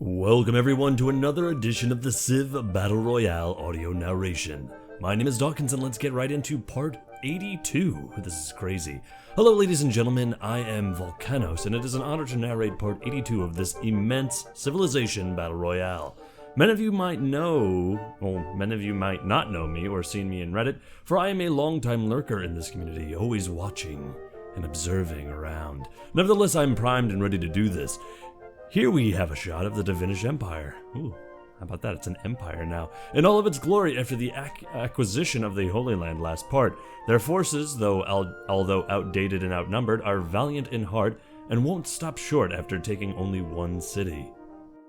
Welcome everyone to another edition of the Civ Battle Royale audio narration. My name is Dawkinzz and let's get right into part 82. This is crazy. Hello ladies and gentlemen, I am Volcanos and it is an honor to narrate part 82 of this immense Civilization Battle Royale. Many of you might know, well, many of you might not know me or seen me in Reddit, for I am a longtime lurker in this community, always watching and observing around. Nevertheless, I'm primed and ready to do this. Here we have a shot of the DEUS Empire. Ooh, how about that? It's an empire now. In all of its glory after the acquisition of the Holy Land last part. Their forces, although outdated and outnumbered, are valiant in heart and won't stop short after taking only one city.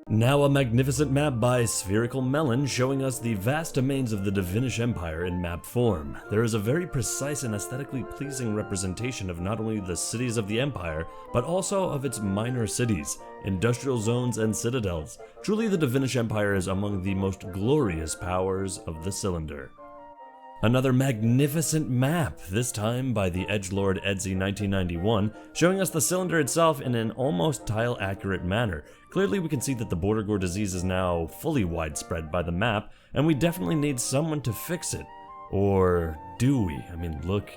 Now a magnificent map by Spherical Melon showing us the vast domains of the DEUS Empire in map form. There is a very precise and aesthetically pleasing representation of not only the cities of the empire, but also of its minor cities, industrial zones and citadels. Truly the DEUS Empire is among the most glorious powers of the cylinder. Another magnificent map, this time by the edgelord Edzy 1991, showing us the cylinder itself in an almost tile-accurate manner. Clearly we can see that the border gore disease is now fully widespread by the map, and we definitely need someone to fix it. Or do we? I mean, look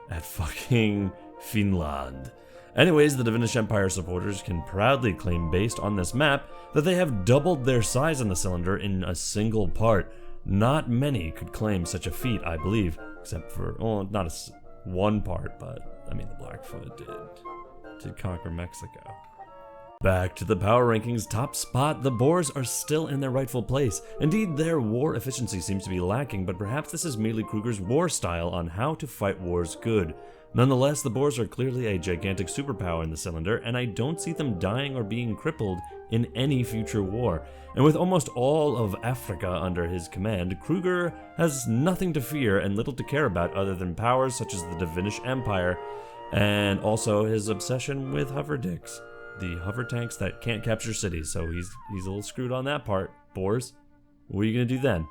at fucking Finland. Anyways, the DEUS Empire supporters can proudly claim based on this map that they have doubled their size in the cylinder in a single part. Not many could claim such a feat, I believe, except for, well, not one part, but I mean the Blackfoot did conquer Mexico. Back to the power rankings top spot, the Boers are still in their rightful place. Indeed, their war efficiency seems to be lacking, but perhaps this is merely Kruger's war style on how to fight wars good. Nonetheless, the Boers are clearly a gigantic superpower in the cylinder, and I don't see them dying or being crippled in any future war. And with almost all of Africa under his command, Kruger has nothing to fear and little to care about other than powers such as the DEUS Empire, and also his obsession with hover dicks. The hover tanks that can't capture cities, so he's a little screwed on that part. Boers, what are you gonna do then?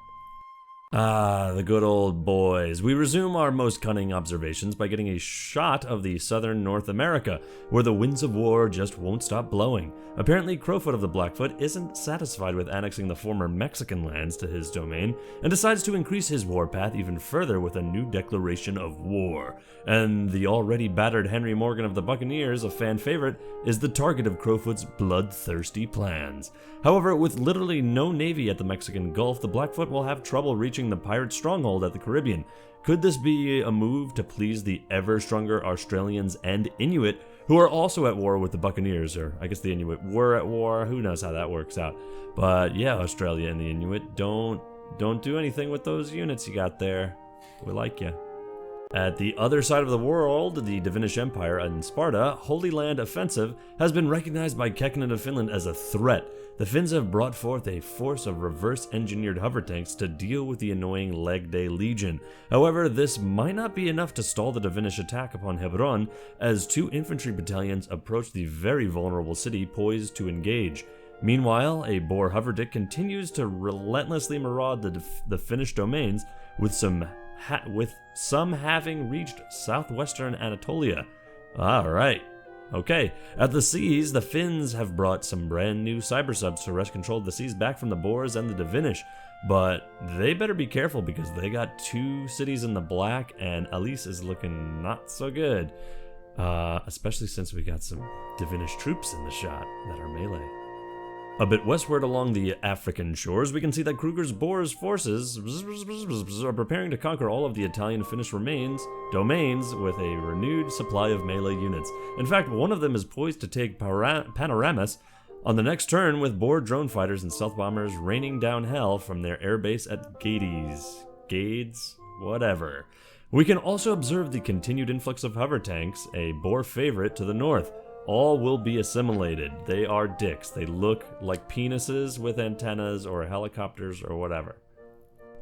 Ah, the good old boys. We resume our most cunning observations by getting a shot of the southern North America, where the winds of war just won't stop blowing. Apparently, Crowfoot of the Blackfoot isn't satisfied with annexing the former Mexican lands to his domain, and decides to increase his warpath even further with a new declaration of war. And the already battered Henry Morgan of the Buccaneers, a fan favorite, is the target of Crowfoot's bloodthirsty plans. However, with literally no navy at the Mexican Gulf, the Blackfoot will have trouble reaching the pirate stronghold at the Caribbean. Could this be a move to please the ever stronger Australians and Inuit, who are also at war with the Buccaneers? Or I guess the Inuit were at war, who knows how that works out. But yeah, Australia and the Inuit, don't do anything with those units you got there. We like ya. At the other side of the world, the DEUS Empire and Sparta Holy Land offensive has been recognized by Kekkonen of Finland as a threat. The Finns have brought forth a force of reverse-engineered hover tanks to deal with the annoying Leg Day Legion. However, this might not be enough to stall the DEUS attack upon Hebron, as two infantry battalions approach the very vulnerable city poised to engage. Meanwhile, a Boer hoverdick continues to relentlessly maraud the Finnish domains, with some having reached southwestern Anatolia. Alright. Okay, at the seas, the Finns have brought some brand new cyber subs to wrest control of the seas back from the Boers and the DEUS, but they better be careful because they got two cities in the black and Alice is looking not so good, especially since we got some DEUS troops in the shot that are melee. A bit westward along the African shores, we can see that Kruger's Boers forces are preparing to conquer all of the Italian-Finnish domains with a renewed supply of melee units. In fact, one of them is poised to take Panoramas on the next turn, with Boer drone fighters and stealth bombers raining down hell from their airbase at Gades, whatever. We can also observe the continued influx of hover tanks, a Boer favorite to the north. All will be assimilated. They are dicks. They look like penises with antennas or helicopters or whatever.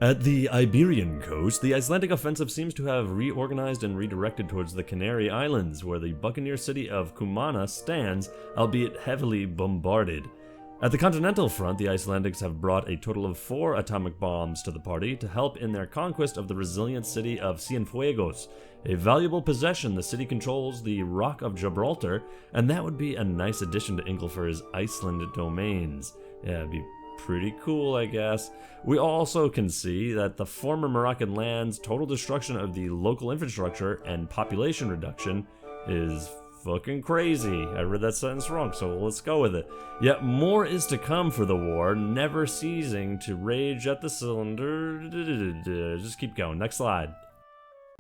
At the Iberian coast, the Icelandic offensive seems to have reorganized and redirected towards the Canary Islands, where the buccaneer city of Kumana stands, albeit heavily bombarded. At the continental front, the Icelandics have brought a total of 4 atomic bombs to the party to help in their conquest of the resilient city of Cienfuegos. A valuable possession, the city controls the Rock of Gibraltar, and that would be a nice addition to Ingilfer's Iceland domains. Yeah, it'd be pretty cool, I guess. We also can see that the former Moroccan land's total destruction of the local infrastructure and population reduction is fucking crazy. I read that sentence wrong, so let's go with it. Yet more is to come for the war, never ceasing to rage at the cylinder. Just keep going. Next slide.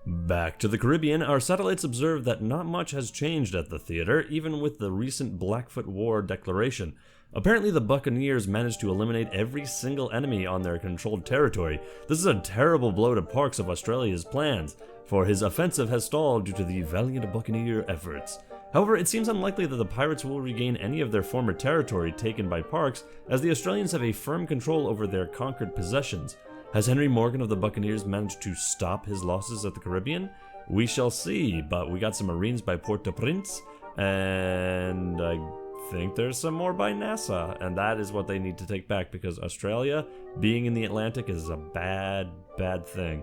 Back to the Caribbean, our satellites observe that not much has changed at the theater, even with the recent Blackfoot War declaration. Apparently the Buccaneers managed to eliminate every single enemy on their controlled territory. This is a terrible blow to Parks of Australia's plans, for his offensive has stalled due to the valiant Buccaneer efforts. However, it seems unlikely that the pirates will regain any of their former territory taken by Parks, as the Australians have a firm control over their conquered possessions. Has Henry Morgan of the Buccaneers managed to stop his losses at the Caribbean? We shall see, but we got some Marines by Port-au-Prince, and I think there's some more by NASA, and that is what they need to take back, because Australia being in the Atlantic is a bad thing.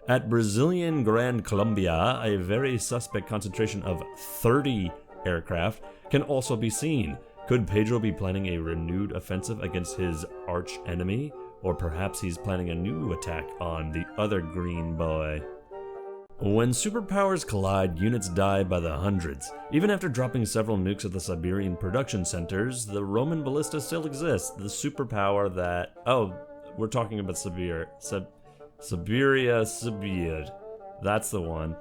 At Brazilian Gran Colombia, a very suspect concentration of 30 aircraft can also be seen. Could Pedro be planning a renewed offensive against his arch enemy? Or perhaps he's planning a new attack on the other green boy. When superpowers collide, units die by the hundreds. Even after dropping several nukes at the Siberian production centers, the Roman ballista still exists. The superpower that... Oh, we're talking about Sibir. Sibir. That's the one.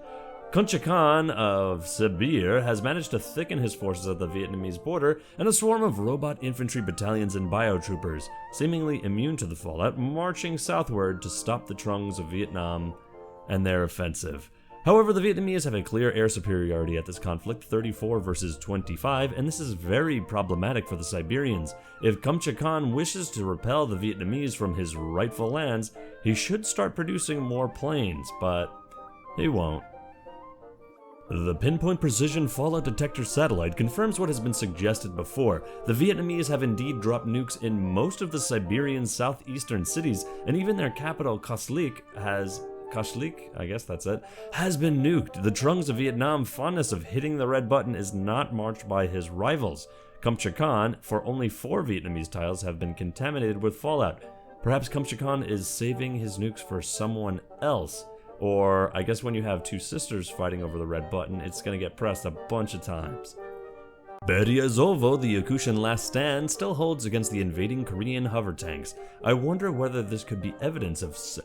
Kuncha Khan of Sibir has managed to thicken his forces at the Vietnamese border, and a swarm of robot infantry battalions and biotroopers, seemingly immune to the fallout, marching southward to stop the Trungs of Vietnam and their offensive. However, the Vietnamese have a clear air superiority at this conflict, 34 versus 25, and this is very problematic for the Siberians. If Kuncha Khan wishes to repel the Vietnamese from his rightful lands, he should start producing more planes, but he won't. The pinpoint precision fallout detector satellite confirms what has been suggested before. The Vietnamese have indeed dropped nukes in most of the Siberian southeastern cities, and even their capital Kashlik, I guess that's it, has been nuked. The Trungs of Vietnam fondness of hitting the red button is not matched by his rivals. Kuncha Khan, for only 4 Vietnamese tiles have been contaminated with fallout. Perhaps Kuncha Khan is saving his nukes for someone else. Or, I guess when you have 2 sisters fighting over the red button, it's gonna get pressed a bunch of times. Beryazovo, the Yakushan last stand, still holds against the invading Korean hover tanks. I wonder whether this could be evidence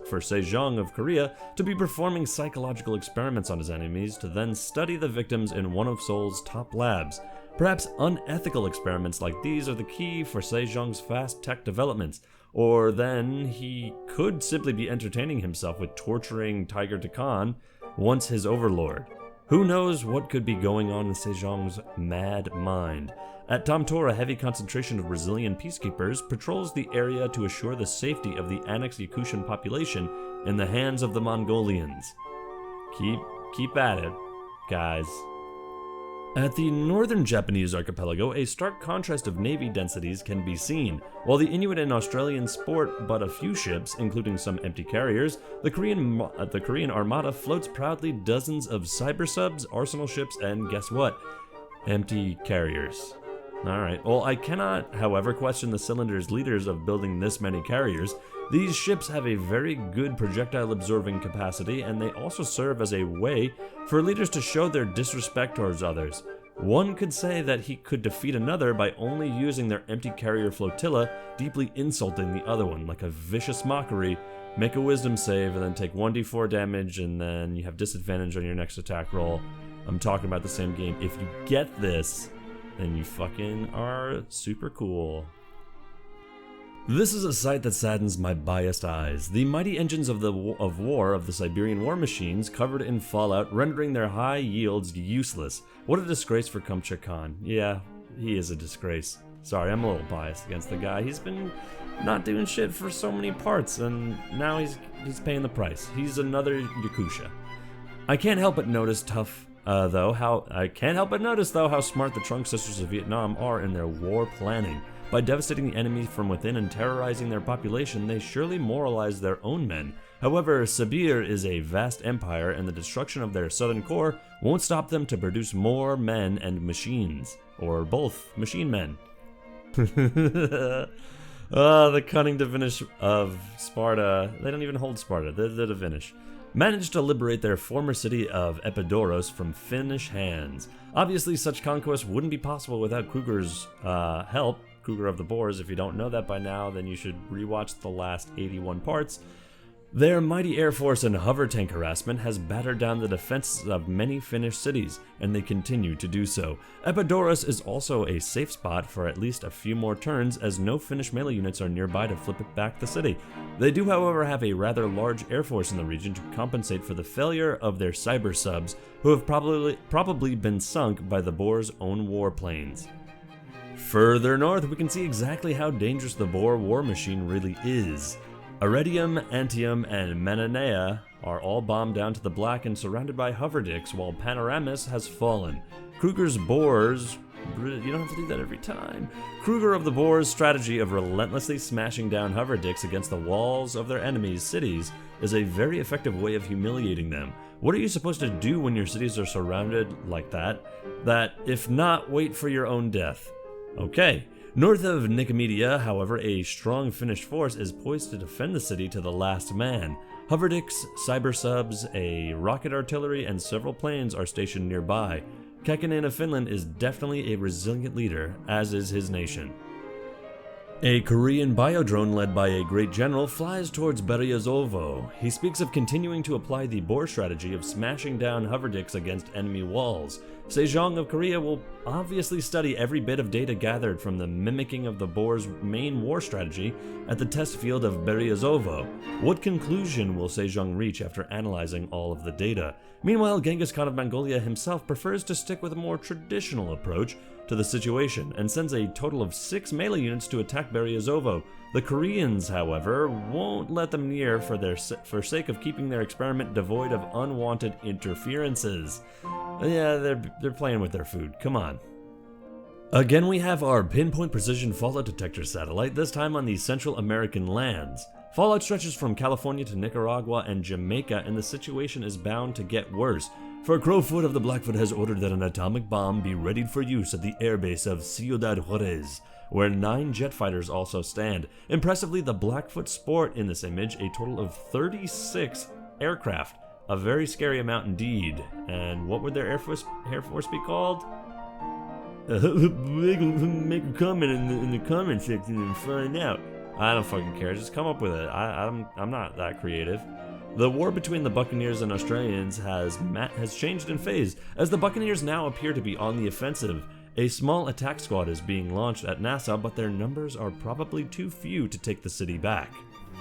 for Sejong of Korea to be performing psychological experiments on his enemies to then study the victims in one of Seoul's top labs. Perhaps unethical experiments like these are the key for Sejong's fast tech developments. Or then he could simply be entertaining himself with torturing Tiger Takan once his overlord. Who knows what could be going on in Sejong's mad mind. At Tamtor, a heavy concentration of Brazilian peacekeepers patrols the area to assure the safety of the annexed Yakushan population in the hands of the Mongolians. Keep at it, guys. At the northern Japanese archipelago, a stark contrast of navy densities can be seen. While the Inuit and Australians sport but a few ships, including some empty carriers, the Korean Armada floats proudly dozens of cyber subs, arsenal ships, and guess what? Empty carriers. Alright, well I cannot, however, question the Cylinder's leaders of building this many carriers. These ships have a very good projectile absorbing capacity, and they also serve as a way for leaders to show their disrespect towards others. One could say that he could defeat another by only using their empty carrier flotilla, deeply insulting the other one, like a vicious mockery. Make a wisdom save and then take 1d4 damage, and then you have disadvantage on your next attack roll. I'm talking about the same game. If you get this, then you fucking are super cool. This is a sight that saddens my biased eyes. The mighty engines of war of the Siberian war machines covered in fallout, rendering their high yields useless. What a disgrace for Kuncha Khan. Yeah, he is a disgrace. Sorry, I'm a little biased against the guy. He's been not doing shit for so many parts, and now he's paying the price. He's another Yakusha. I can't help but notice how smart the Trunk Sisters of Vietnam are in their war planning. By devastating the enemy from within and terrorizing their population, they surely moralize their own men. However, Sibir is a vast empire, and the destruction of their southern core won't stop them to produce more men and machines. Or both, machine men. The cunning Divinish of Sparta. They don't even hold Sparta. They're the Divinish. Managed to liberate their former city of Epidaurus from Finnish hands. Obviously, such conquest wouldn't be possible without Kruger's help. Kruger of the Boars. If you don't know that by now, then you should rewatch the last 81 parts. Their mighty air force and hover tank harassment has battered down the defenses of many Finnish cities, and they continue to do so. Epidaurus is also a safe spot for at least a few more turns, as no Finnish melee units are nearby to flip it back the city. They do, however, have a rather large air force in the region to compensate for the failure of their cyber subs, who have probably been sunk by the Boar's own warplanes. Further north, we can see exactly how dangerous the Boar war machine really is. Iridium, Antium, and Mananaea are all bombed down to the black and surrounded by hoverdicks, while Panoramis has fallen. Kruger's Boars... You don't have to do that every time. Kruger of the Boars' strategy of relentlessly smashing down hoverdicks against the walls of their enemies' cities is a very effective way of humiliating them. What are you supposed to do when your cities are surrounded like that? That, if not, wait for your own death. Okay. North of Nicomedia, however, a strong Finnish force is poised to defend the city to the last man. Hoverdicks, cyber subs, a rocket artillery, and several planes are stationed nearby. Kekkonen of Finland is definitely a resilient leader, as is his nation. A Korean biodrone led by a great general flies towards Beryazovo. He speaks of continuing to apply the Boar strategy of smashing down hoverdicks against enemy walls. Sejong of Korea will obviously study every bit of data gathered from the mimicking of the Boar's main war strategy at the test field of Beryazovo. What conclusion will Sejong reach after analyzing all of the data? Meanwhile, Genghis Khan of Mongolia himself prefers to stick with a more traditional approach to the situation and sends a total of 6 melee units to attack Beryazovo. The Koreans, however, won't let them near for sake of keeping their experiment devoid of unwanted interferences. Yeah, they're playing with their food. Come on. Again, we have our pinpoint precision fallout detector satellite, this time on the Central American lands. Fallout stretches from California to Nicaragua and Jamaica, and the situation is bound to get worse. For Crowfoot of the Blackfoot has ordered that an atomic bomb be readied for use at the airbase of Ciudad Juarez, where 9 jet fighters also stand. Impressively, the Blackfoot sport in this image a total of 36 aircraft. A very scary amount indeed. And what would their Air Force be called? Make a comment in the comment section and find out. I don't fucking care. Just come up with it. I'm not that creative. The war between the Buccaneers and Australians has changed in phase, as the Buccaneers now appear to be on the offensive. A small attack squad is being launched at Nassau, but their numbers are probably too few to take the city back.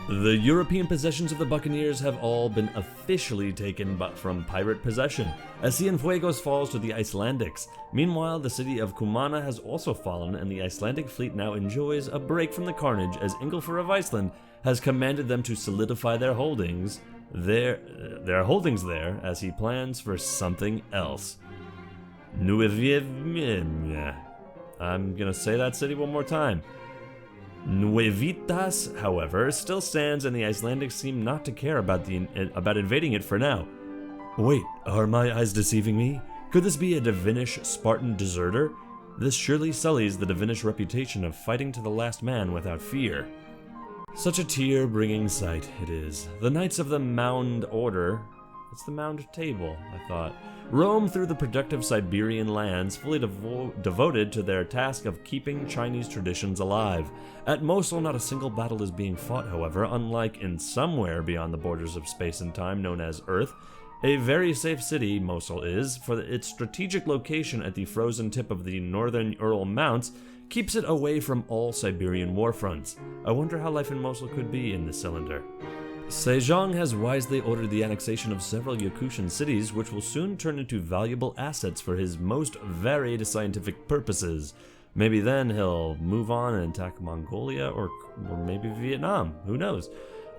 The European possessions of the Buccaneers have all been officially taken but from pirate possession, as Cienfuegos falls to the Icelandics. Meanwhile, the city of Kumana has also fallen, and the Icelandic fleet now enjoys a break from the carnage, as Ingolfur of Iceland has commanded them to solidify their holdings there, as he plans for something else. I'm gonna say that city one more time. Nuevitas, however, still stands, and the Icelandics seem not to care about invading it for now. Wait, are my eyes deceiving me? Could this be a Divinish Spartan deserter? This surely sullies the Divinish reputation of fighting to the last man without fear. Such a tear-bringing sight it is. The Knights of the Mound Order... It's the Mound Table, I thought. Roam through the productive Siberian lands, fully devoted to their task of keeping Chinese traditions alive. At Mosul, not a single battle is being fought, however, unlike in somewhere beyond the borders of space and time known as Earth. A very safe city, Mosul is, for its strategic location at the frozen tip of the northern Ural Mounts, keeps it away from all Siberian war fronts. I wonder how life in Mosul could be in this cylinder. Sejong has wisely ordered the annexation of several Yakushan cities, which will soon turn into valuable assets for his most varied scientific purposes. Maybe then he'll move on and attack Mongolia or maybe Vietnam, who knows.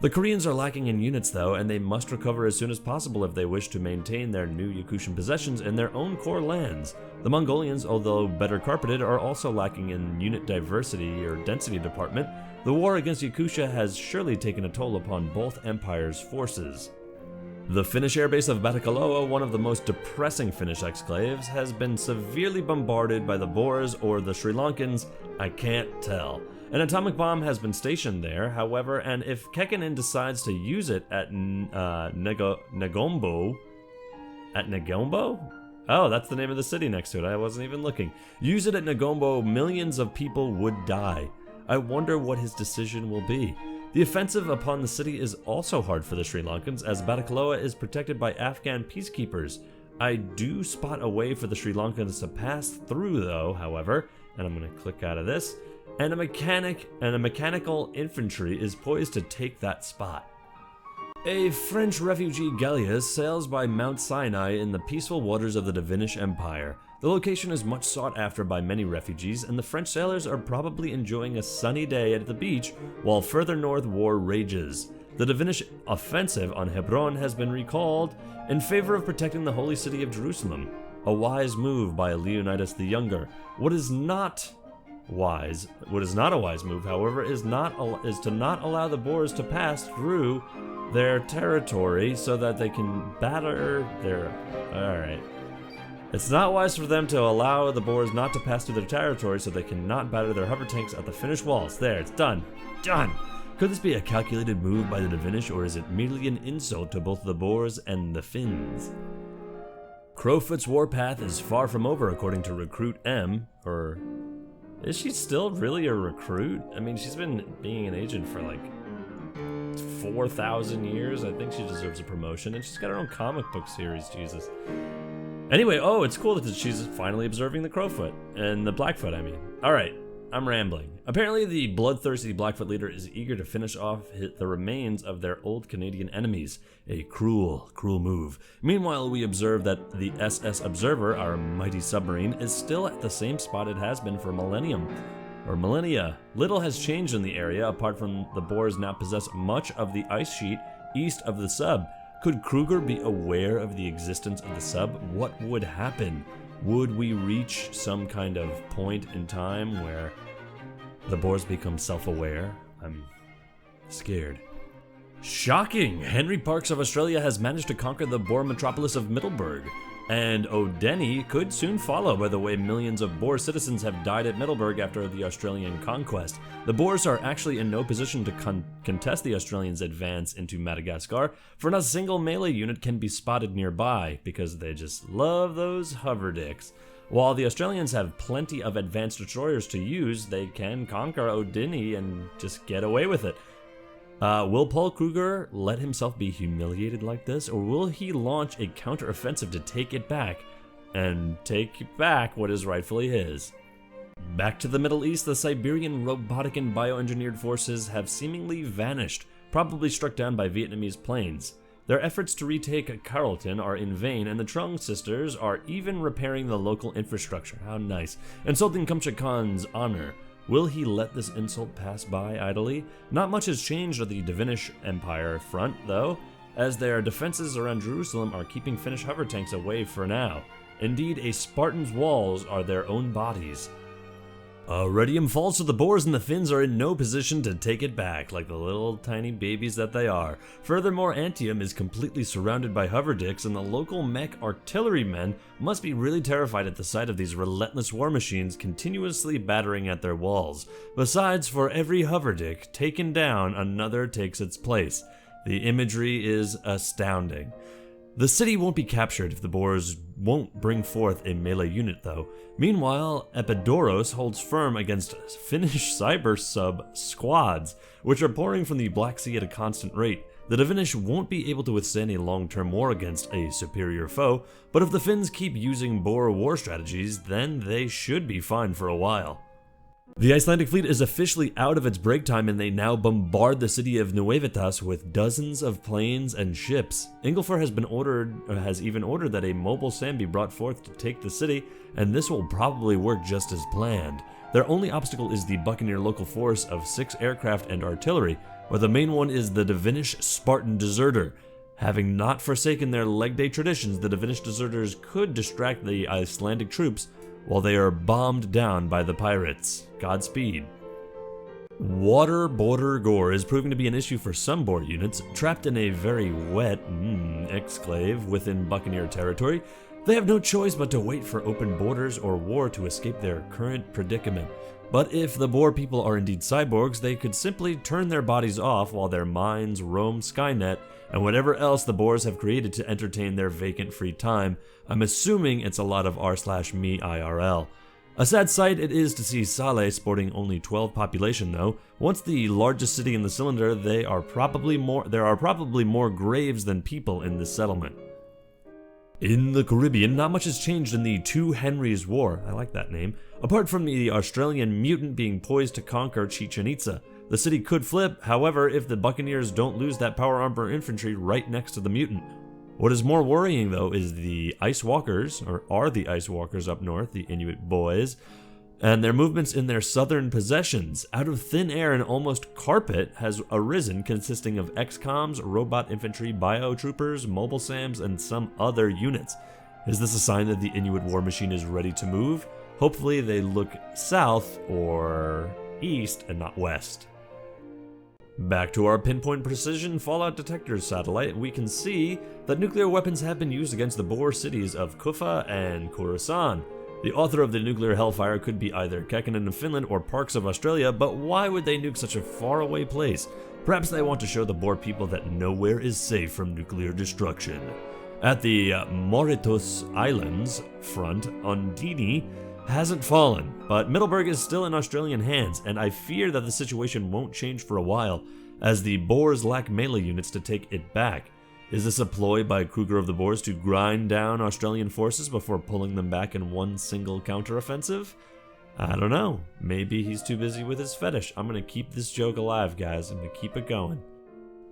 The Koreans are lacking in units though, and they must recover as soon as possible if they wish to maintain their new Yakushan possessions in their own core lands. The Mongolians, although better carpeted, are also lacking in unit diversity or density department. The war against Yakusha has surely taken a toll upon both empires' forces. The Finnish airbase of Batticaloa, one of the most depressing Finnish exclaves, has been severely bombarded by the Boers or the Sri Lankans, I can't tell. An atomic bomb has been stationed there, however, and if Kekkonen decides to use it at Negombo... At Negombo? Oh, that's the name of the city next to it. I wasn't even looking. Use it at Negombo, millions of people would die. I wonder what his decision will be. The offensive upon the city is also hard for the Sri Lankans, as Batticaloa is protected by Afghan peacekeepers. I do spot a way for the Sri Lankans to pass through, though, however, and I'm going to click out of this, and a mechanical infantry is poised to take that spot. A French refugee galleon sails by Mount Sinai in the peaceful waters of the Divinish Empire. The location is much sought after by many refugees, and the French sailors are probably enjoying a sunny day at the beach while further north war rages. The Divinish offensive on Hebron has been recalled in favor of protecting the holy city of Jerusalem. A wise move by Leonidas the Younger. What is not a wise move, however, is to not allow the Boers to pass through their territory so that they can batter their... Alright. It's not wise for them to allow the Boers not to pass through their territory so they cannot batter their hover tanks at the Finnish walls. There, it's done. Done! Could this be a calculated move by the Divinish, or is it merely an insult to both the Boers and the Finns? Crowfoot's warpath is far from over, according to Recruit M, or... Is she still really a recruit? I mean, she's been being an agent for like 4,000 years. I think she deserves a promotion, and she's got her own comic book series, Jesus. Anyway, oh, it's cool that she's finally observing the Crowfoot, and the Blackfoot, I mean. Alright, I'm rambling. Apparently, the bloodthirsty Blackfoot leader is eager to finish off the remains of their old Canadian enemies. A cruel, cruel move. Meanwhile, we observe that the SS Observer, our mighty submarine, is still at the same spot it has been for millennia. Little has changed in the area, apart from the Boers now possess much of the ice sheet east of the sub. Could Kruger be aware of the existence of the sub? What would happen? Would we reach some kind of point in time where the Boers become self-aware? I'm scared. Shocking! Henry Parkes of Australia has managed to conquer the Boer metropolis of Middelburg, and O'Denny could soon follow by the way millions of Boer citizens have died at Middelburg after the Australian conquest. The Boers are actually in no position to contest the Australians' advance into Madagascar, for not a single melee unit can be spotted nearby, because they just love those hover dicks. While the Australians have plenty of advanced destroyers to use, they can conquer O'Denny and just get away with it. Will Paul Kruger let himself be humiliated like this, or will he launch a counter-offensive to take it back, and take back what is rightfully his? Back to the Middle East, the Siberian robotic and bioengineered forces have seemingly vanished, probably struck down by Vietnamese planes. Their efforts to retake Carrollton are in vain, and the Trung sisters are even repairing the local infrastructure. How nice. Insulting Kumchak Khan's honor. Will he let this insult pass by idly? Not much has changed on the Divinish Empire front, though, as their defenses around Jerusalem are keeping Finnish hover tanks away for now. Indeed, a Spartan's walls are their own bodies. Rhodium falls to the Boers, and the Finns are in no position to take it back, like the little tiny babies that they are. Furthermore, Antium is completely surrounded by hoverdicks, and the local mech artillerymen must be really terrified at the sight of these relentless war machines continuously battering at their walls. Besides, for every hoverdick taken down, another takes its place. The imagery is astounding. The city won't be captured if the Boers won't bring forth a melee unit, though. Meanwhile, Epidaurus holds firm against Finnish cyber sub squads, which are pouring from the Black Sea at a constant rate. The Divinish won't be able to withstand a long-term war against a superior foe, but if the Finns keep using Boer war strategies, then they should be fine for a while. The Icelandic fleet is officially out of its break time, and they now bombard the city of Nuevitas with dozens of planes and ships. Ingolfur has even ordered that a mobile SAM be brought forth to take the city, and this will probably work just as planned. Their only obstacle is the Buccaneer local force of 6 aircraft and artillery, but the main one is the Divinish Spartan Deserter. Having not forsaken their leg day traditions, the Divinish deserters could distract the Icelandic troops while they are bombed down by the pirates. Godspeed. Water border gore is proving to be an issue for some Boer units. Trapped in a very wet exclave within Buccaneer territory, they have no choice but to wait for open borders or war to escape their current predicament. But if the Boer people are indeed cyborgs, they could simply turn their bodies off while their minds roam Skynet and whatever else the Boers have created to entertain their vacant free time. I'm assuming it's a lot of r/me IRL. A sad sight it is to see Saleh sporting only 12 population though. Once the largest city in the cylinder, there are probably more graves than people in this settlement. In the Caribbean, not much has changed in the Two Henrys War, I like that name, apart from the Australian mutant being poised to conquer Chichen Itza. The city could flip, however, if the Buccaneers don't lose that power armor infantry right next to the mutant. What is more worrying though is the Ice Walkers, or are the Ice Walkers up north, the Inuit boys, and their movements in their southern possessions. Out of thin air and almost carpet has arisen, consisting of XCOMs, robot infantry, biotroopers, mobile SAMs, and some other units. Is this a sign that the Inuit war machine is ready to move? Hopefully they look south or east and not west. Back to our pinpoint precision fallout detector satellite, we can see that nuclear weapons have been used against the Boer cities of Kufa and Khorasan. The author of the nuclear hellfire could be either Kekkonen of Finland or Parks of Australia, but why would they nuke such a faraway place? Perhaps they want to show the Boer people that nowhere is safe from nuclear destruction. At the Mauritius Islands front, Undini hasn't fallen, but Middelburg is still in Australian hands, and I fear that the situation won't change for a while, as the Boers lack melee units to take it back. Is this a ploy by Kruger of the Boers to grind down Australian forces before pulling them back in one single counteroffensive? I don't know. Maybe he's too busy with his fetish. I'm gonna keep this joke alive, guys. I'm gonna keep it going.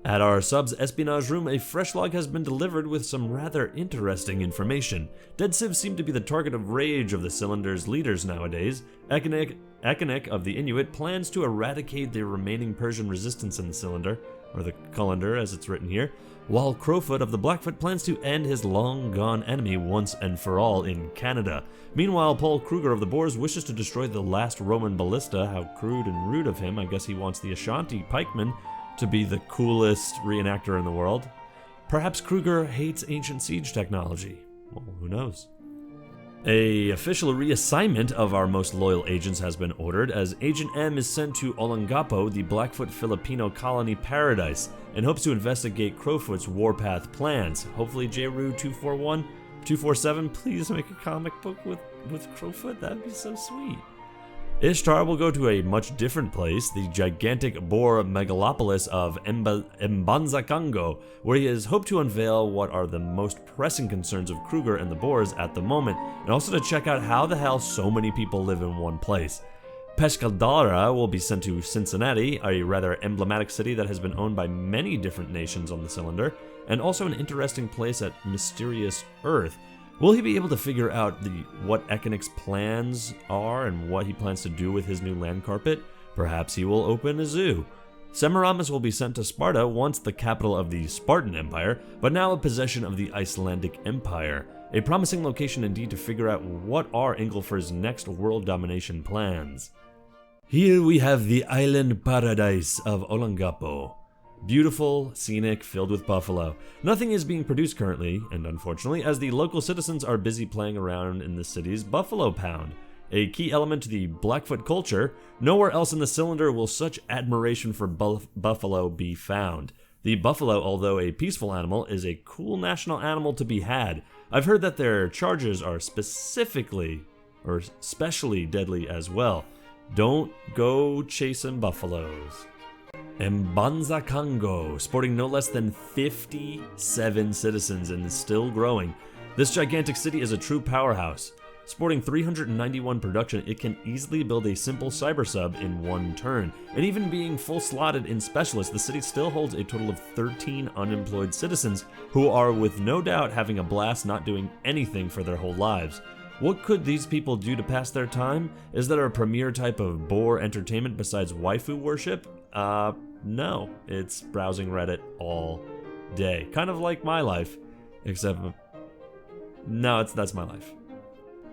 At our sub's espionage room, a fresh log has been delivered with some rather interesting information. Dead civs seem to be the target of rage of the Cylinder's leaders nowadays. Ekanic of the Inuit plans to eradicate the remaining Persian resistance in the Cylinder, or the Cullender as it's written here, while Crowfoot of the Blackfoot plans to end his long-gone enemy once and for all in Canada. Meanwhile, Paul Kruger of the Boers wishes to destroy the last Roman ballista. How crude and rude of him. I guess he wants the Ashanti pikeman to be the coolest reenactor in the world. Perhaps Kruger hates ancient siege technology. Well, who knows? A official reassignment of our most loyal agents has been ordered, as Agent M is sent to Olongapo, the Blackfoot Filipino colony paradise, and hopes to investigate Crowfoot's warpath plans. Hopefully JRU 247, please make a comic book with Crowfoot, that'd be so sweet. Ishtar will go to a much different place, the gigantic Boer megalopolis of Mbanza-Congo, where he has hoped to unveil what are the most pressing concerns of Kruger and the Boers at the moment, and also to check out how the hell so many people live in one place. Pescadara will be sent to Cincinnati, a rather emblematic city that has been owned by many different nations on the Cylinder, and also an interesting place at Mysterious Earth. Will he be able to figure out what Ekanic's plans are and what he plans to do with his new land carpet? Perhaps he will open a zoo. Semiramis will be sent to Sparta, once the capital of the Spartan Empire, but now a possession of the Icelandic Empire. A promising location indeed to figure out what are Ingolfur's next world domination plans. Here we have the island paradise of Olongapo. Beautiful, scenic, filled with buffalo. Nothing is being produced currently, and unfortunately, as the local citizens are busy playing around in the city's buffalo pound. A key element to the Blackfoot culture, nowhere else in the Cylinder will such admiration for buffalo be found. The buffalo, although a peaceful animal, is a cool national animal to be had. I've heard that their charges are specially deadly as well. Don't go chasing buffaloes. Mbanza Congo, sporting no less than 57 citizens and is still growing. This gigantic city is a true powerhouse. Sporting 391 production, it can easily build a simple cyber sub in one turn. And even being full slotted in specialists, the city still holds a total of 13 unemployed citizens who are with no doubt having a blast not doing anything for their whole lives. What could these people do to pass their time? Is there a premier type of Boer entertainment besides waifu worship? No. It's browsing Reddit all day. Kind of like my life, except... no, that's my life.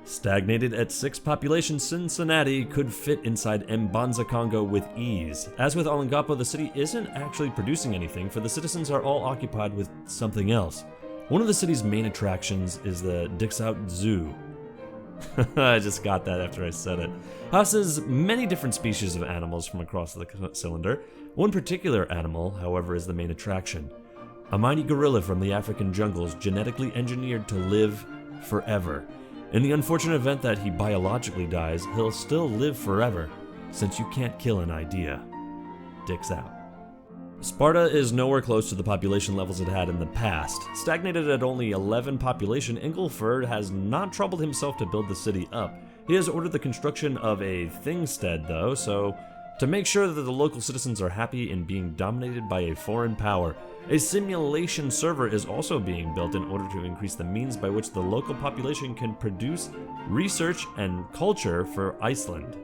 Stagnated at 6 population, Cincinnati could fit inside Mbanza Congo with ease. As with Olongapo, the city isn't actually producing anything, for the citizens are all occupied with something else. One of the city's main attractions is the Dixout Zoo. I just got that after I said it. Houses many different species of animals from across the cylinder. One particular animal, however, is the main attraction. A mighty gorilla from the African jungles, genetically engineered to live forever. In the unfortunate event that he biologically dies, he'll still live forever, since you can't kill an idea. Dicks out. Sparta is nowhere close to the population levels it had in the past. Stagnated at only 11 population, Ingolford has not troubled himself to build the city up. He has ordered the construction of a thingstead, though, so to make sure that the local citizens are happy in being dominated by a foreign power. A simulation server is also being built in order to increase the means by which the local population can produce research and culture for Iceland.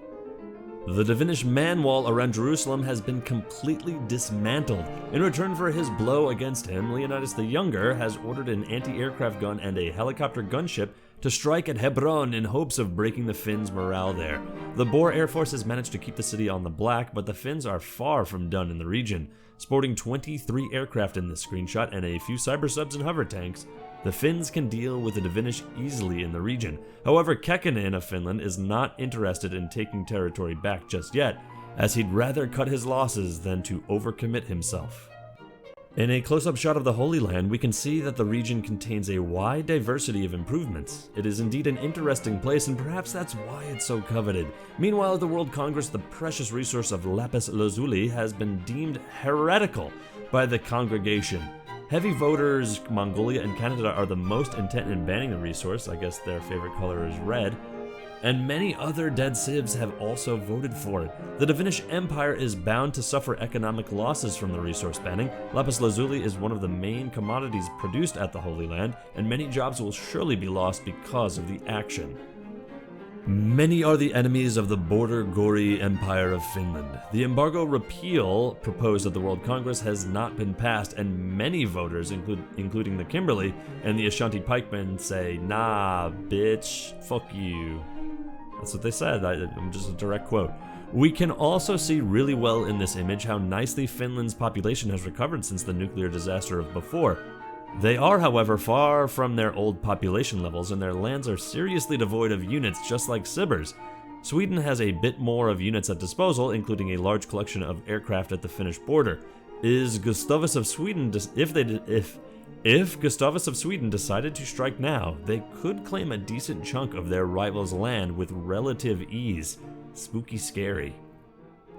The Divinish man wall around Jerusalem has been completely dismantled. In return for his blow against him, Leonidas the Younger has ordered an anti-aircraft gun and a helicopter gunship to strike at Hebron in hopes of breaking the Finns' morale there. The Boer Air Force has managed to keep the city on the black, but the Finns are far from done in the region. Sporting 23 aircraft in this screenshot and a few cyber subs and hover tanks, the Finns can deal with the Divinish easily in the region. However, Kekkonen of Finland is not interested in taking territory back just yet, as he'd rather cut his losses than to overcommit himself. In a close-up shot of the Holy Land, we can see that the region contains a wide diversity of improvements. It is indeed an interesting place, and perhaps that's why it's so coveted. Meanwhile, at the World Congress, the precious resource of lapis lazuli has been deemed heretical by the congregation. Heavy voters, Mongolia and Canada, are the most intent in banning the resource. I guess their favorite color is red. And many other dead civs have also voted for it. The Divinish Empire is bound to suffer economic losses from the resource banning. Lapis lazuli is one of the main commodities produced at the Holy Land, and many jobs will surely be lost because of the action. Many are the enemies of the Border Gori Empire of Finland. The embargo repeal proposed at the World Congress has not been passed, and many voters, including the Kimberley and the Ashanti pikemen, say, "Nah, bitch, fuck you." That's what they said. I'm just a direct quote. We can also see really well in this image how nicely Finland's population has recovered since the nuclear disaster of before. They are, however, far from their old population levels, and their lands are seriously devoid of units, just like Sibir's. Sweden has a bit more of units at disposal, including a large collection of aircraft at the Finnish border. Is Gustavus of Sweden, if Gustavus of Sweden decided to strike now, they could claim a decent chunk of their rival's land with relative ease. Spooky scary.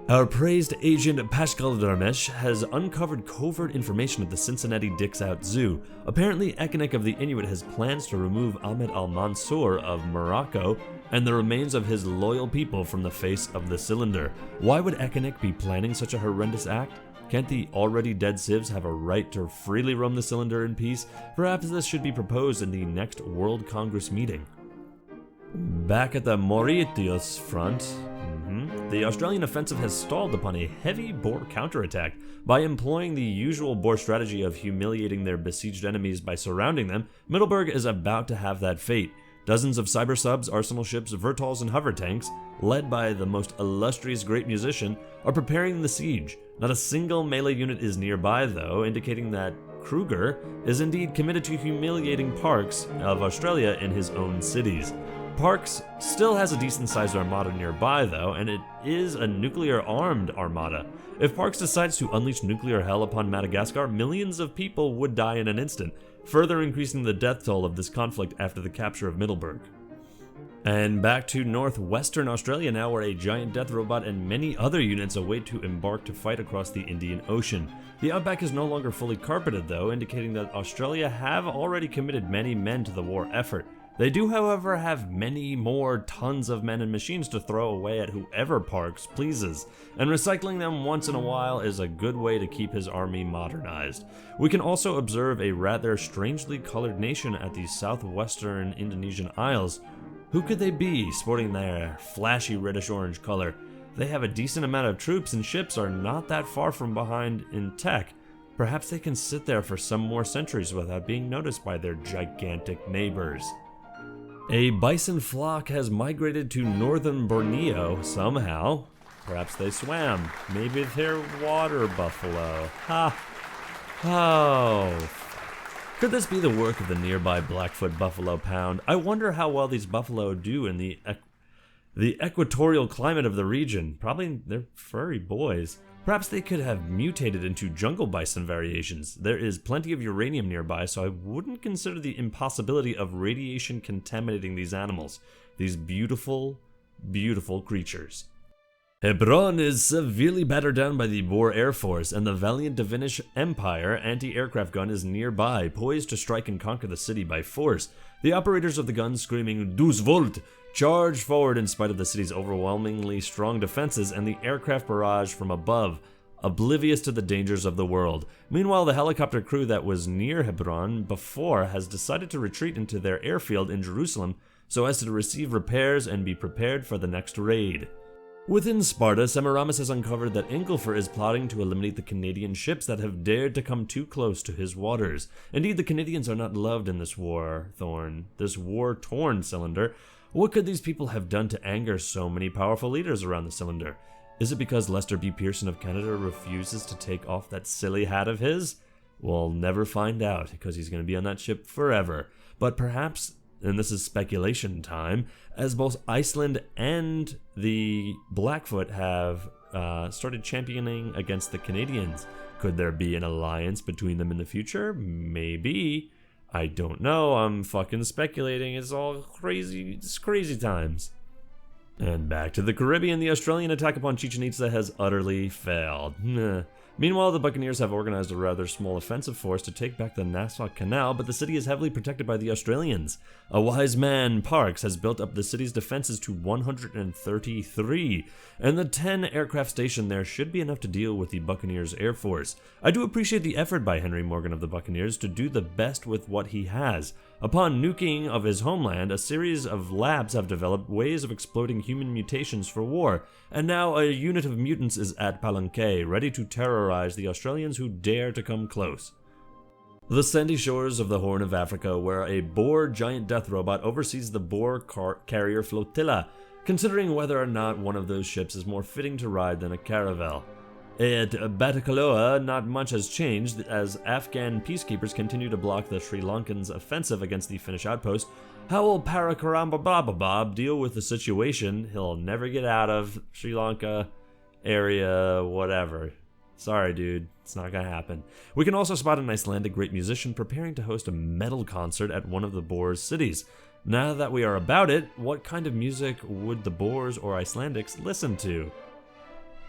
Our praised agent Pascal Darmesh has uncovered covert information at the Cincinnati Dicks Out Zoo. Apparently, Ekenek of the Inuit has plans to remove Ahmed al-Mansour of Morocco and the remains of his loyal people from the face of the cylinder. Why would Ekenek be planning such a horrendous act? Can't the already dead civs have a right to freely roam the cylinder in peace? Perhaps this should be proposed in the next World Congress meeting. Back at the Mauritius front, the Australian offensive has stalled upon a heavy Boer counterattack. By employing the usual Boer strategy of humiliating their besieged enemies by surrounding them, Middelburg is about to have that fate. Dozens of cyber subs, arsenal ships, Vertals, and hover tanks, led by the most illustrious great musician, are preparing the siege. Not a single melee unit is nearby, though, indicating that Kruger is indeed committed to humiliating Parks of Australia in his own cities. Parks still has a decent-sized armada nearby, though, and it is a nuclear-armed armada. If Parks decides to unleash nuclear hell upon Madagascar, millions of people would die in an instant, further increasing the death toll of this conflict after the capture of Middelburg. And back to northwestern Australia now, where a giant death robot and many other units await to embark to fight across the Indian Ocean. The outback is no longer fully carpeted, though, indicating that Australia have already committed many men to the war effort. They do, however, have many more tons of men and machines to throw away at whoever Parks pleases, and recycling them once in a while is a good way to keep his army modernized. We can also observe a rather strangely colored nation at the southwestern Indonesian Isles. Who could they be, sporting their flashy reddish-orange color? They have a decent amount of troops, and ships are not that far from behind in tech. Perhaps they can sit there for some more centuries without being noticed by their gigantic neighbors. A bison flock has migrated to northern Borneo somehow. Perhaps they swam. Maybe they're water buffalo. Ha! Oh. Could this be the work of the nearby Blackfoot Buffalo Pound? I wonder how well these buffalo do in the equatorial climate of the region. Probably they're furry boys. Perhaps they could have mutated into jungle bison variations. There is plenty of uranium nearby, so I wouldn't consider the impossibility of radiation contaminating these animals. These beautiful, beautiful creatures. Hebron is severely battered down by the Boer Air Force, and the valiant Divinish Empire anti-aircraft gun is nearby, poised to strike and conquer the city by force. The operators of the gun, screaming "DEUS VULT!" charge forward in spite of the city's overwhelmingly strong defenses and the aircraft barrage from above, oblivious to the dangers of the world. Meanwhile, the helicopter crew that was near Hebron before has decided to retreat into their airfield in Jerusalem so as to receive repairs and be prepared for the next raid. Within Sparta, Semiramis has uncovered that Ingilfer is plotting to eliminate the Canadian ships that have dared to come too close to his waters. Indeed, the Canadians are not loved in this war-torn cylinder. What could these people have done to anger so many powerful leaders around the cylinder? Is it because Lester B. Pearson of Canada refuses to take off that silly hat of his? We'll never find out, because he's going to be on that ship forever. But perhaps, and this is speculation time, as both Iceland and the Blackfoot have started championing against the Canadians, could there be an alliance between them in the future? Maybe. I don't know. I'm fucking speculating. It's all crazy. It's crazy times. And back to the Caribbean, the Australian attack upon Chichen Itza has utterly failed. Meanwhile, the Buccaneers have organized a rather small offensive force to take back the Nassau Canal, but the city is heavily protected by the Australians. A wise man, Parks, has built up the city's defenses to 133, and the 10 aircraft stationed there should be enough to deal with the Buccaneers' air force. I do appreciate the effort by Henry Morgan of the Buccaneers to do the best with what he has. Upon nuking of his homeland, a series of labs have developed ways of exploiting human mutations for war, and now a unit of mutants is at Palenque, ready to terrorize the Australians who dare to come close. The sandy shores of the Horn of Africa, where a Boer giant death robot oversees the Boer carrier flotilla, considering whether or not one of those ships is more fitting to ride than a caravel. At Batticaloa, not much has changed as Afghan peacekeepers continue to block the Sri Lankans' offensive against the Finnish outpost. How will Parakarambababab deal with the situation? He'll never get out of Sri Lanka area, whatever. Sorry, dude. It's not gonna happen. We can also spot an Icelandic great musician preparing to host a metal concert at one of the Boers' cities. Now that we are about it, what kind of music would the Boers or Icelandics listen to?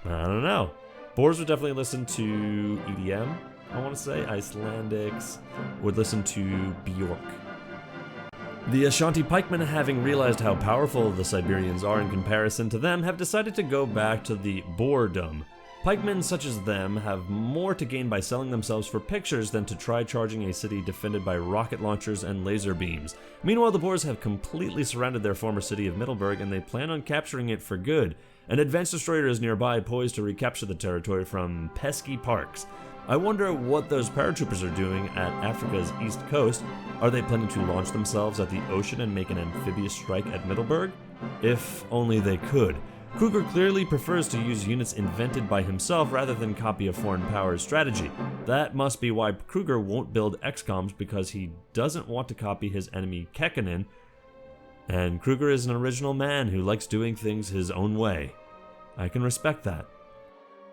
I don't know. Boers would definitely listen to EDM, I want to say. Icelandics would listen to Bjork. The Ashanti pikemen, having realized how powerful the Siberians are in comparison to them, have decided to go back to the Boerdom. Pikemen such as them have more to gain by selling themselves for pictures than to try charging a city defended by rocket launchers and laser beams. Meanwhile, the Boers have completely surrounded their former city of Middelburg, and they plan on capturing it for good. An advanced destroyer is nearby, poised to recapture the territory from pesky Parks. I wonder what those paratroopers are doing at Africa's east coast. Are they planning to launch themselves at the ocean and make an amphibious strike at Middelburg? If only they could. Kruger clearly prefers to use units invented by himself rather than copy a foreign power's strategy. That must be why Kruger won't build XCOMs, because he doesn't want to copy his enemy Kekkonen. And Kruger is an original man who likes doing things his own way. I can respect that.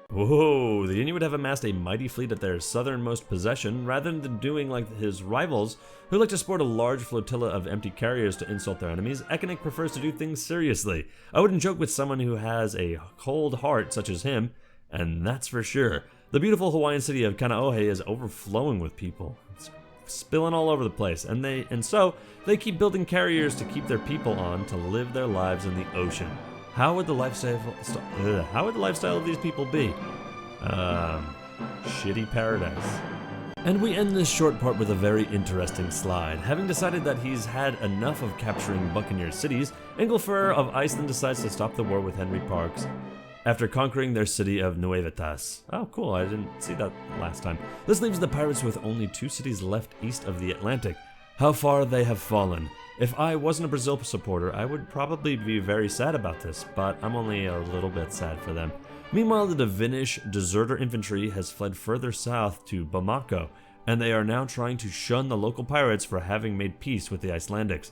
Whoa, the Inuit have amassed a mighty fleet at their southernmost possession, rather than doing like his rivals, who like to sport a large flotilla of empty carriers to insult their enemies. Ekanic prefers to do things seriously. I wouldn't joke with someone who has a cold heart such as him, and that's for sure. The beautiful Hawaiian city of Kanaohe is overflowing with people. It's spilling all over the place, and so they keep building carriers to keep their people on to live their lives in the ocean. How would the lifestyle of these people be? Shitty paradise. And we end this short part with a very interesting slide. Having decided that he's had enough of capturing Buccaneer cities, Ingilfer of Iceland decides to stop the war with Henry Parks after conquering their city of Nuevitas. Oh, cool, I didn't see that last time. This leaves the pirates with only 2 cities left east of the Atlantic. How far they have fallen. If I wasn't a Brazil supporter, I would probably be very sad about this, but I'm only a little bit sad for them. Meanwhile, the Divinish deserter infantry has fled further south to Bamako. and they are now trying to shun the local pirates for having made peace with the Icelandics.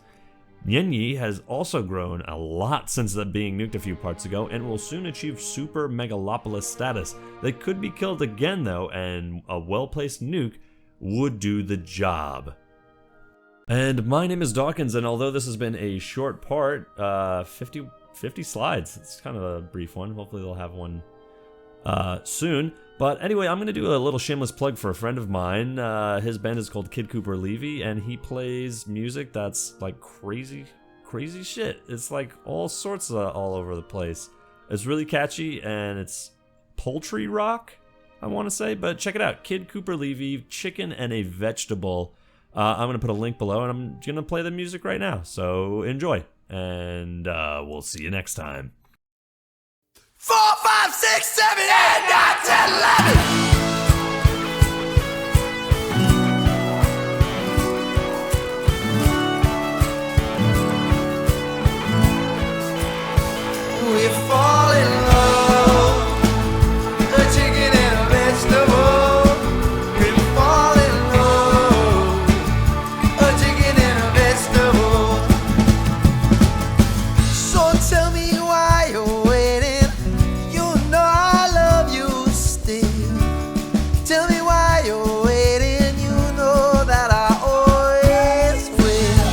Nyenyi has also grown a lot since being nuked a few parts ago, and will soon achieve super megalopolis status. They could be killed again though, and a well-placed nuke would do the job. And my name is Dawkinzz, and although this has been a short part, 50 slides, it's kind of a brief one. Hopefully they'll have one soon. But anyway, I'm going to do a little shameless plug for a friend of mine. His band is called Kid Cooper Levy, and he plays music that's like crazy shit. It's like all sorts of all over the place. It's really catchy, and it's poultry rock, I want to say. But check it out, Kid Cooper Levy, Chicken and a Vegetable. I'm going to put a link below, and I'm going to play the music right now. So enjoy, and we'll see you next time. 4, 5, 6, 7, 8, 9, 10, 11. We fall in love, a chicken and a vegetable. We fall in love, a chicken and a vegetable. So tell me why you're waiting. You know I love you still. Tell me why you're waiting. You know that I always will.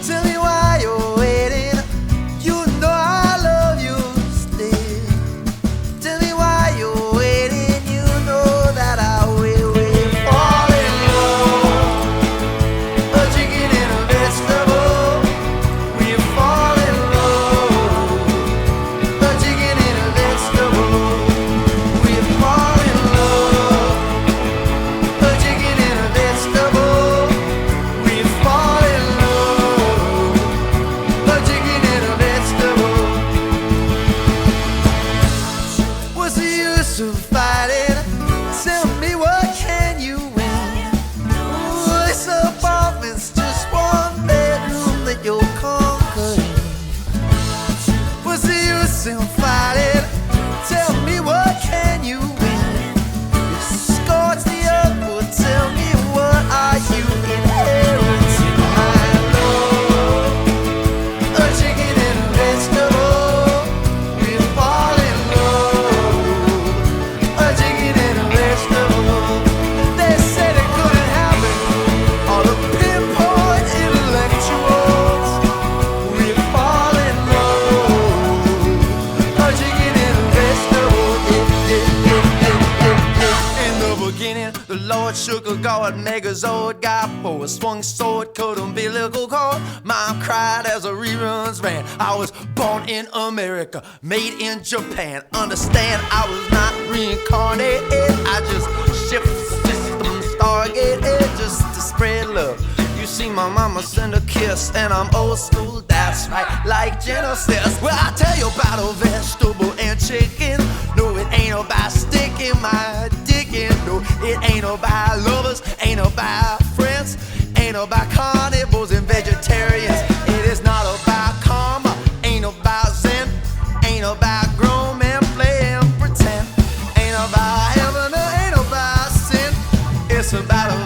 Tell me why you're waiting. You know I love you still. Tell me why you're waiting. You know that I will. We fall in love, a chicken and a vegetable. We fall in love, a chicken and a vegetable. We fall in love, a chicken and a vegetable. We fall in love, a chicken and a vegetable. What's the use of fighting? Tell me what can you win? Ooh, this apartment's just one bedroom that you're conquering. What's the use in fighting? Tell me what can you win? You scorch the earth, but tell me what are you inheriting? I love a chicken and a vegetable. We fall in love, a chicken and a vegetable. They said it couldn't happen. All the pinpoint intellectuals. We fall in love, a chicken and a vegetable. In the beginning, the Lord shook a god, Megazord, got for a swung sword, cut umbilical cord. Mom cried as a reruns ran. I was born in America, made in Japan. Understand, I was not reincarnated. I just shift systems, stargated just to spread love. You see my mama send a kiss, and I'm old school, that's right, like Genesis. Well, I tell you about a vegetable and chicken. No, it ain't about sticking my dick in. No, it ain't about lovers, ain't about friends, ain't about carnivores and vegetarians. It is not about karma, ain't about zen, ain't about grown men playing pretend, ain't about heaven or ain't about sin. It's about a